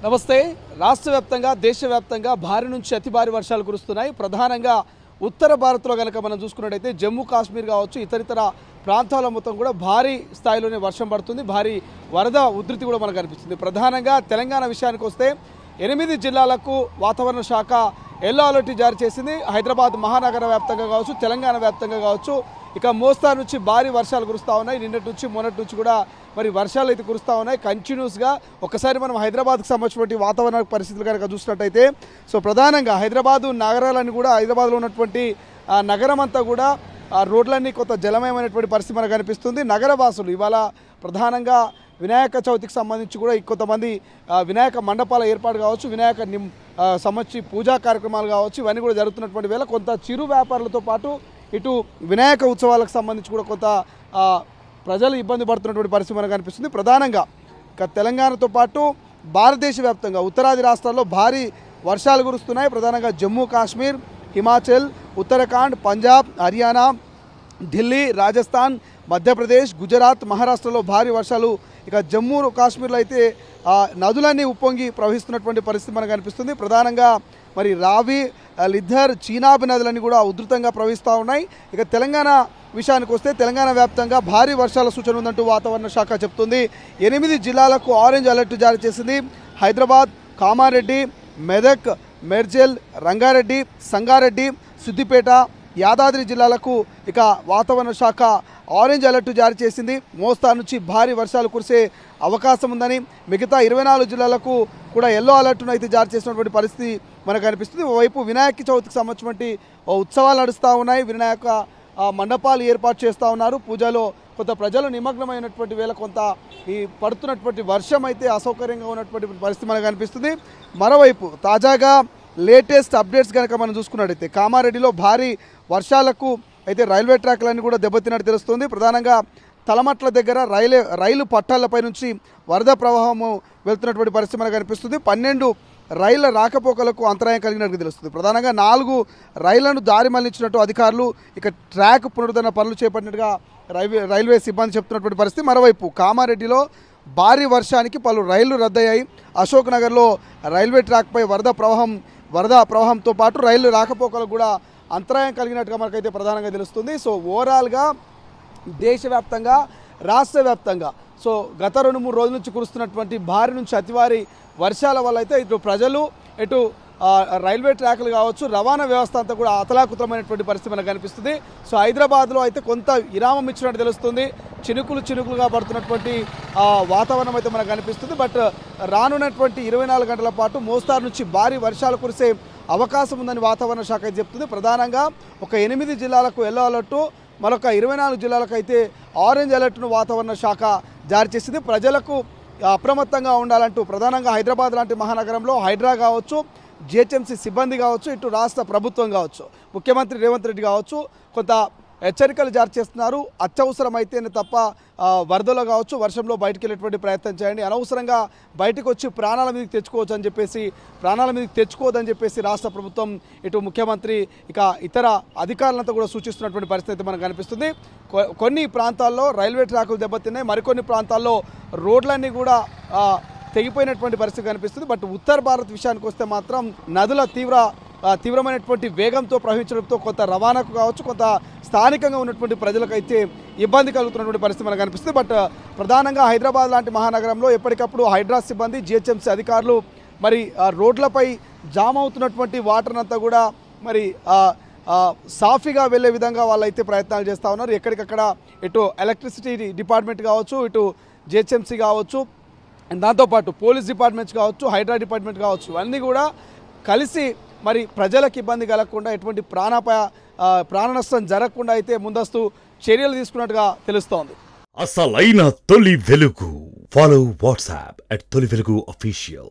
నమస్తే. రాష్ట్ర వ్యాప్తంగా దేశవ్యాప్తంగా భారీ నుంచి అతి భారీ వర్షాలు కురుస్తున్నాయి. ప్రధానంగా ఉత్తర భారత్లో కనుక మనం చూసుకున్నట్టయితే జమ్మూ కాశ్మీర్ కావచ్చు, ఇతరితర ప్రాంతాల మొత్తం కూడా భారీ స్థాయిలోనే వర్షం పడుతుంది. భారీ వరద ఉధృతి కూడా మనకు కనిపిస్తుంది. ప్రధానంగా తెలంగాణ విషయానికి వస్తే 8 జిల్లాలకు వాతావరణ శాఖ ఎల్లో అలర్ట్ జారీ చేసింది. హైదరాబాద్ మహానగర వ్యాప్తంగా కావచ్చు, తెలంగాణ వ్యాప్తంగా కావచ్చు, ఇక మోస్తారు నుంచి భారీ వర్షాలు కురుస్తూ ఉన్నాయి. నిన్నటి నుంచి మొన్నటి నుంచి కూడా మరి వర్షాలు అయితే కురుస్తూ ఉన్నాయి కంటిన్యూస్గా. ఒకసారి మనం హైదరాబాద్కి సంబంధించినటువంటి వాతావరణ పరిస్థితులు కనుక చూసినట్టయితే ప్రధానంగా హైదరాబాదు నగరాలన్నీ కూడా, హైదరాబాద్లో ఉన్నటువంటి నగరం అంతా కూడా రోడ్లన్నీ కొంత జలమయమైనటువంటి పరిస్థితి మనకు కనిపిస్తుంది. నగరవాసులు ఇవాళ ప్రధానంగా వినాయక చవితికి సంబంధించి కూడా కొంతమంది వినాయక మండపాల ఏర్పాటు కావచ్చు, వినాయక సంబంధించి పూజా కార్యక్రమాలు కావచ్చు, ఇవన్నీ కూడా జరుగుతున్నటువంటి వేళ కొంత చిరు వ్యాపారులతో పాటు ఇటు వినాయక ఉత్సవాలకు సంబంధించి కూడా కొంత ప్రజలు ఇబ్బంది పడుతున్నటువంటి పరిస్థితి మనకు కనిపిస్తుంది. ప్రధానంగా ఇక తెలంగాణతో పాటు భారతదేశ వ్యాప్తంగా ఉత్తరాది రాష్ట్రాల్లో భారీ వర్షాలు కురుస్తున్నాయి. ప్రధానంగా జమ్మూ కాశ్మీర్, హిమాచల్, ఉత్తరాఖండ్, పంజాబ్, హర్యానా, ఢిల్లీ, రాజస్థాన్, మధ్యప్రదేశ్, గుజరాత్, మహారాష్ట్రలో భారీ వర్షాలు. ఇక జమ్మూ కాశ్మీర్లో అయితే నదులన్నీ ఉప్పొంగి ప్రవహిస్తున్నటువంటి పరిస్థితి మనకు కనిపిస్తుంది. ప్రధానంగా మరి రావి, లిద్దర్, చీనాబ్ నదులన్నీ కూడా ఉధృతంగా ప్రవహిస్తూ ఉన్నాయి. ఇక తెలంగాణ విషయానికి వస్తే తెలంగాణ వ్యాప్తంగా భారీ వర్షాల సూచన ఉందంటూ వాతావరణ శాఖ చెప్తుంది. 8 జిల్లాలకు ఆరెంజ్ అలర్ట్ జారీ చేసింది. హైదరాబాద్, కామారెడ్డి, మెదక్, మేడ్చల్, రంగారెడ్డి, సంగారెడ్డి, సిద్దిపేట, యాదాద్రి జిల్లాలకు ఇక వాతావరణ శాఖ ఆరెంజ్ అలర్ట్ జారీ చేసింది. మోస్తారు నుంచి భారీ వర్షాలు కురిసే అవకాశం ఉందని, మిగతా 24 జిల్లాలకు కూడా ఎల్లో అలర్ట్ను అయితే జారీ చేసినటువంటి పరిస్థితి మనకు కనిపిస్తుంది. ఓవైపు వినాయక చవితికి సంబంధించినటువంటి ఉత్సవాలు నడుస్తూ ఉన్నాయి. వినాయక మండపాలు ఏర్పాటు చేస్తూ ఉన్నారు. పూజలో కొంత ప్రజలు నిమగ్నమైనటువంటి వేళ కొంత ఈ పడుతున్నటువంటి వర్షం అయితే అసౌకర్యంగా ఉన్నటువంటి పరిస్థితి మనకు కనిపిస్తుంది. మరోవైపు తాజాగా లేటెస్ట్ అప్డేట్స్ కనుక మనం చూసుకున్నట్టయితే కామారెడ్డిలో భారీ వర్షాలకు అయితే రైల్వే ట్రాక్లన్నీ కూడా దెబ్బతిన్నట్టు తెలుస్తుంది. ప్రధానంగా తలమట్ల దగ్గర రైలు పట్టాలపై నుంచి వరద ప్రవాహము వెళ్తున్నటువంటి పరిస్థితి మనకు కనిపిస్తుంది. 12 రైళ్ల రాకపోకలకు అంతరాయం కలిగినట్టు తెలుస్తుంది. ప్రధానంగా 4 రైళ్లను దారి మళ్లించినట్టు అధికారులు ఇక ట్రాక్ పునరుద్ధరణ పనులు చేపట్టినట్టుగా రైల్వే సిబ్బంది చెప్తున్నటువంటి పరిస్థితి. మరోవైపు కామారెడ్డిలో భారీ వర్షానికి పలు రైళ్లు రద్దయ్యాయి. అశోక్ నగర్లో రైల్వే ట్రాక్పై వరద ప్రవాహంతో పాటు రైళ్లు రాకపోకలకు కూడా అంతరాయం కలిగినట్టుగా మనకైతే ప్రధానంగా తెలుస్తుంది. ఓవరాల్గా దేశవ్యాప్తంగా, రాష్ట్ర వ్యాప్తంగా గత 2-3 రోజుల నుంచి కురుస్తున్నటువంటి భారీ నుంచి అతి భారీ వర్షాల వల్ల అయితే ఇటు ప్రజలు, ఇటు రైల్వే ట్రాక్లు కావచ్చు, రవాణా వ్యవస్థ అంతా కూడా అతలాకుతలమైనటువంటి పరిస్థితి మనకు కనిపిస్తుంది. హైదరాబాద్లో అయితే కొంత విరామం ఇచ్చినట్టు తెలుస్తుంది. చినుకులుగా పడుతున్నటువంటి వాతావరణం అయితే మనకు కనిపిస్తుంది. బట్ రానున్నటువంటి 24 గంటల పాటు మోస్తారు నుంచి భారీ వర్షాలు కురిసే అవకాశం ఉందని వాతావరణ శాఖ అయితే చెప్తుంది. ప్రధానంగా ఒక 8 జిల్లాలకు ఎల్లో అలర్టు, మరొక 24 జిల్లాలకు అయితే ఆరెంజ్ అలర్ట్ను వాతావరణ శాఖ జారీ చేసింది. ప్రజలకు అప్రమత్తంగా ఉండాలంటూ ప్రధానంగా హైదరాబాద్ లాంటి మహానగరంలో హైడ్రా కావచ్చు, జిహెచ్ఎంసీ సిబ్బంది కావచ్చు, ఇటు రాష్ట్ర ప్రభుత్వం కావచ్చు, ముఖ్యమంత్రి రేవంత్ రెడ్డి కావచ్చు కొంత హెచ్చరికలు జారీ చేస్తున్నారు. అత్యవసరమైతేనే తప్ప వరదలో కావచ్చు, వర్షంలో బయటకు వెళ్ళేటువంటి ప్రయత్నం చేయండి, అనవసరంగా బయటకు వచ్చి ప్రాణాల మీదకి తెచ్చుకోవద్దని చెప్పేసి రాష్ట్ర ప్రభుత్వం, ఇటు ముఖ్యమంత్రి, ఇక ఇతర అధికారులంతా కూడా సూచిస్తున్నటువంటి పరిస్థితి మనకు కనిపిస్తుంది. కొన్ని ప్రాంతాల్లో రైల్వే ట్రాకులు దెబ్బతిన్నాయి, మరికొన్ని ప్రాంతాల్లో రోడ్లన్నీ కూడా తెగిపోయినటువంటి పరిస్థితి కనిపిస్తుంది. బట్ ఉత్తర భారత్ విషయానికి వస్తే మాత్రం నదుల తీవ్రమైనటువంటి వేగంతో ప్రవహించడంతో కొంత రవాణాకు కావచ్చు, కొంత స్థానికంగా ఉన్నటువంటి ప్రజలకైతే ఇబ్బంది కలుగుతున్నటువంటి పరిస్థితి మనకు కనిపిస్తుంది. బట్ ప్రధానంగా హైదరాబాద్ లాంటి మహానగరంలో ఎప్పటికప్పుడు హైడ్రా సిబ్బంది, జిహెచ్ఎంసీ అధికారులు మరి రోడ్లపై జామ్ అవుతున్నటువంటి వాటర్ అంతా కూడా మరి సాఫీగా వెళ్లే విధంగా వాళ్ళైతే ప్రయత్నాలు చేస్తూ ఉన్నారు. ఎక్కడికక్కడ ఇటు ఎలక్ట్రిసిటీ డిపార్ట్మెంట్ కావచ్చు, ఇటు జిహెచ్ఎంసీ కావచ్చు, దాంతోపాటు పోలీస్ డిపార్ట్మెంట్స్ కావచ్చు, హైడ్రా డిపార్ట్మెంట్ కావచ్చు, అన్నీ కూడా కలిసి మరి ప్రజలకు ఇబ్బంది కలగకుండా, ఎటువంటి ప్రాణ నష్టం జరగకుండా అయితే ముందస్తు చర్యలు తీసుకున్నట్టుగా తెలుస్తోంది. అసలైన తొలి వెలుగు. ఫాలో వాట్సాప్ @తొలి వెలుగు official.